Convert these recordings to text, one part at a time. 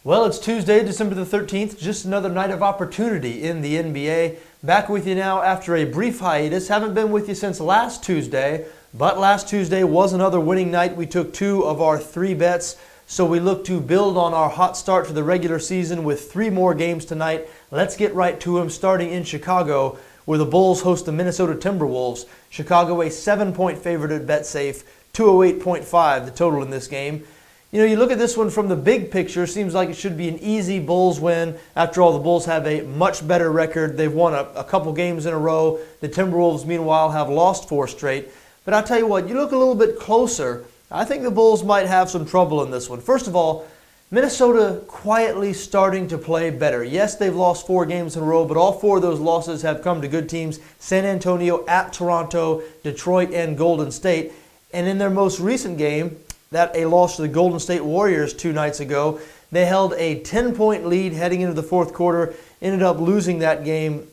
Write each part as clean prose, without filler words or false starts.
Well, it's Tuesday, December the 13th, just another night of opportunity in the NBA. Back with you now after a brief hiatus. Haven't been with you since last Tuesday, but last Tuesday was another winning night. We took 2 of our 3 bets, so we look to build on our hot start to the regular season with 3 more games tonight. Let's get right to them, starting in Chicago, where the Bulls host the Minnesota Timberwolves. Chicago a 7-point favorite at BetSafe, 208.5 the total in this game. You know, you look at this one from the big picture, seems like it should be an easy Bulls win. After all, the Bulls have a much better record. They've won a couple games in a row. The Timberwolves, meanwhile, have lost 4 straight. But I'll tell you what, you look a little bit closer, I think the Bulls might have some trouble in this one. First of all, Minnesota quietly starting to play better. Yes, they've lost 4 games in a row, but all 4 of those losses have come to good teams. San Antonio, at Toronto, Detroit, and Golden State. And in their most recent game, that a loss to the Golden State Warriors 2 nights ago. They held a 10-point lead heading into the fourth quarter, ended up losing that game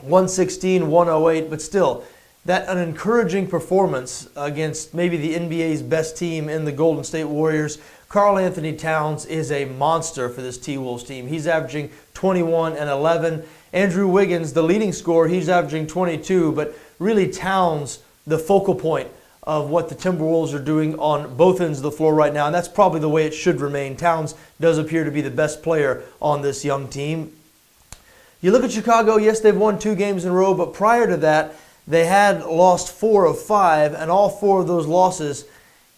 116-108, but still, that an encouraging performance against maybe the NBA's best team in the Golden State Warriors. Karl Anthony Towns is a monster for this T-Wolves team. He's averaging 21 and 11. Andrew Wiggins, the leading scorer, he's averaging 22, but really Towns, the focal point of what the Timberwolves are doing on both ends of the floor right now, and that's probably the way it should remain. Towns does appear to be the best player on this young team. You look at Chicago, yes, they've won 2 games in a row, but prior to that, they had lost 4 of 5, and all 4 of those losses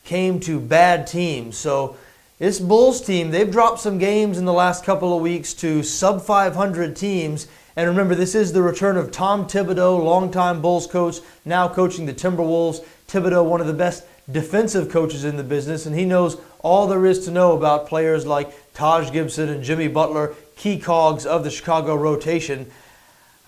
came to bad teams. So this Bulls team, they've dropped some games in the last couple of weeks to sub-500 teams. And remember, this is the return of Tom Thibodeau, longtime Bulls coach, now coaching the Timberwolves. Thibodeau, one of the best defensive coaches in the business, and he knows all there is to know about players like Taj Gibson and Jimmy Butler, key cogs of the Chicago rotation.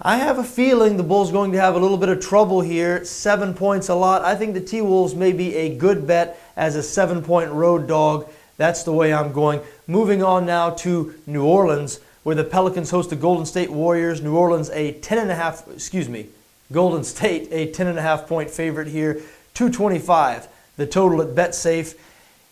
I have a feeling the Bulls going to have a little bit of trouble here. 7 points a lot. I think the T-Wolves may be a good bet as a 7-point road dog. That's the way I'm going. Moving on now to New Orleans, where the Pelicans host the Golden State Warriors. New Orleans Golden State a 10.5 point favorite here. 225 the total at BetSafe.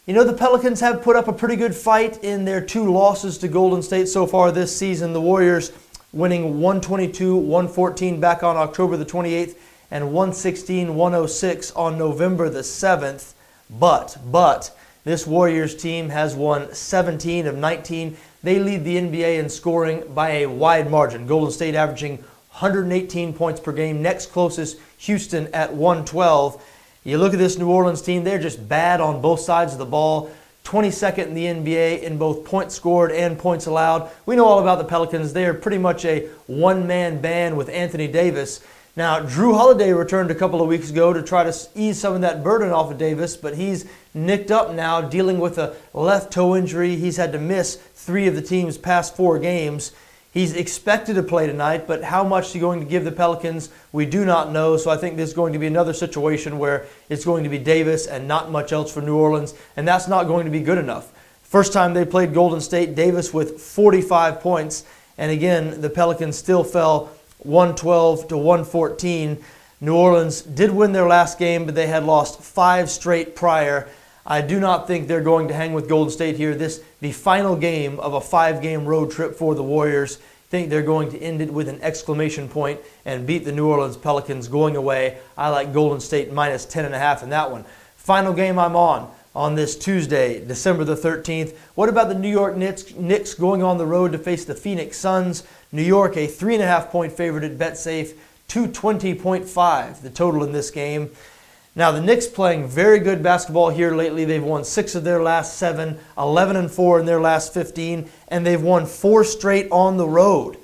You know, the Pelicans have put up a pretty good fight in their 2 losses to Golden State so far this season. The Warriors winning 122-114 back on October the 28th and 116-106 on November the 7th. But this Warriors team has won 17 of 19. They lead the NBA in scoring by a wide margin. Golden State averaging 118 points per game. Next closest, Houston at 112. You look at this New Orleans team, they're just bad on both sides of the ball. 22nd in the NBA in both points scored and points allowed. We know all about the Pelicans. They are pretty much a one-man band with Anthony Davis. Now, Drew Holiday returned a couple of weeks ago to try to ease some of that burden off of Davis, but he's nicked up now, dealing with a left toe injury. He's had to miss 3 of the team's past 4 games. He's expected to play tonight, but how much he's going to give the Pelicans, we do not know. So I think this is going to be another situation where it's going to be Davis and not much else for New Orleans, and that's not going to be good enough. First time they played Golden State, Davis with 45 points, and again, the Pelicans still fell 112-114. New Orleans did win their last game, but they had lost 5 straight prior. I do not think they're going to hang with Golden State here. The final game of a 5-game road trip for the Warriors. I think they're going to end it with an exclamation point and beat the New Orleans Pelicans going away. I like Golden State minus 10.5 in that one. Final game I'm on this Tuesday, December the 13th. What about the New York Knicks going on the road to face the Phoenix Suns? New York a 3.5 point favorite at BetSafe, 220.5 the total in this game. Now, the Knicks playing very good basketball here lately. They've won 6 of their last 7, 11-4 in their last 15, and they've won 4 straight on the road.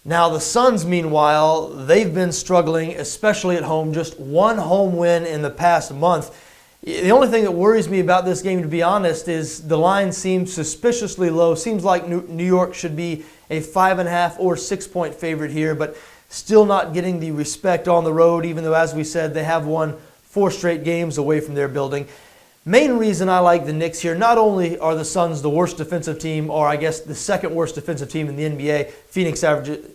Now, the Suns, meanwhile, they've been struggling, especially at home. Just 1 home win in the past month. The only thing that worries me about this game, to be honest, is the line seems suspiciously low. Seems like New York should be a 5.5 or 6 point favorite here, but still not getting the respect on the road, even though, as we said, they have won 4 straight games away from their building. Main reason I like the Knicks here, not only are the Suns the worst defensive team, or I guess the second worst defensive team in the NBA, Phoenix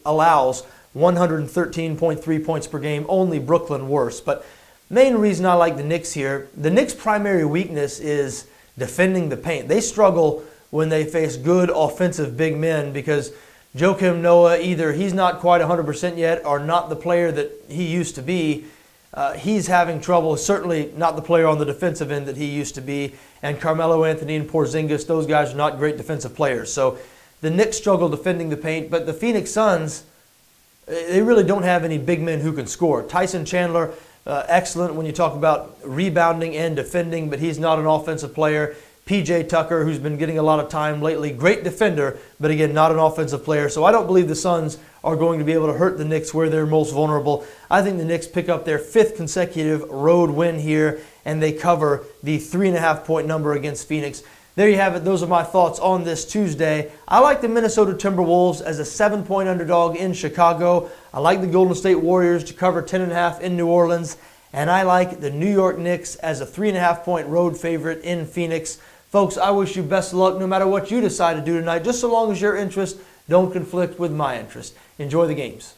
allows 113.3 points per game, only Brooklyn worse. But main reason I like the Knicks here, the Knicks' primary weakness is defending the paint. They struggle when they face good offensive big men, because Joakim Noah, either he's not quite 100% yet or not the player that he used to be. He's having trouble, certainly not the player on the defensive end that he used to be. And Carmelo Anthony and Porzingis, those guys are not great defensive players. So the Knicks struggle defending the paint, but the Phoenix Suns, they really don't have any big men who can score. Tyson Chandler, excellent when you talk about rebounding and defending, but he's not an offensive player. P.J. Tucker, who's been getting a lot of time lately, great defender, but again, not an offensive player. So I don't believe the Suns are going to be able to hurt the Knicks where they're most vulnerable. I think the Knicks pick up their 5th consecutive road win here, and they cover the 3.5-point number against Phoenix. There you have it. Those are my thoughts on this Tuesday. I like the Minnesota Timberwolves as a 7-point underdog in Chicago. I like the Golden State Warriors to cover 10.5 in New Orleans. And I like the New York Knicks as a 3.5-point road favorite in Phoenix. Folks, I wish you best of luck no matter what you decide to do tonight, just so long as your interests don't conflict with my interest. Enjoy the games.